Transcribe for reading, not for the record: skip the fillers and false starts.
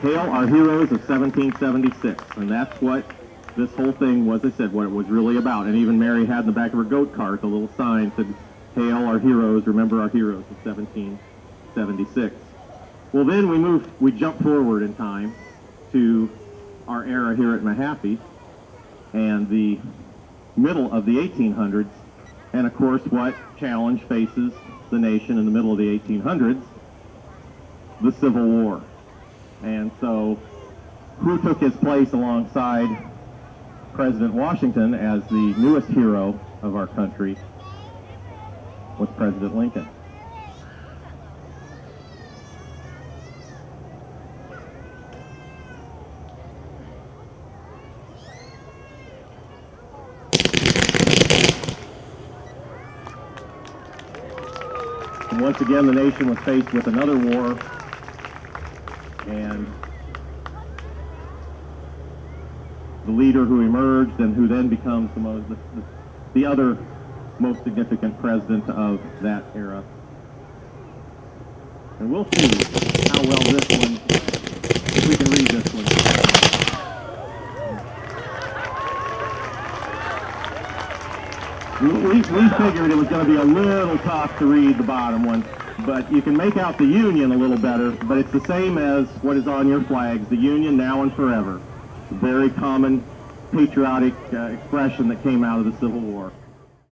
Hail our heroes of 1776. And that's what this whole thing was, I said, what it was really about. And even Mary had in the back of her goat cart the little sign that said, Hail our heroes, remember our heroes of 1776. Well, then we jump forward in time to our era here at Mahaffie and the middle of the 1800s. And of course, what challenge faces the nation in the middle of the 1800s? The Civil War. And so, who took his place alongside President Washington as the newest hero of our country was President Lincoln. And once again, the nation was faced with another war, and the leader who emerged and who then becomes the other most significant president of that era. And we'll see how well this one, if we can read this one. We figured it was going to be a little tough to read the bottom one, but you can make out the Union a little better, but it's the same as what is on your flags, the Union now and forever. A very common patriotic expression that came out of the Civil War.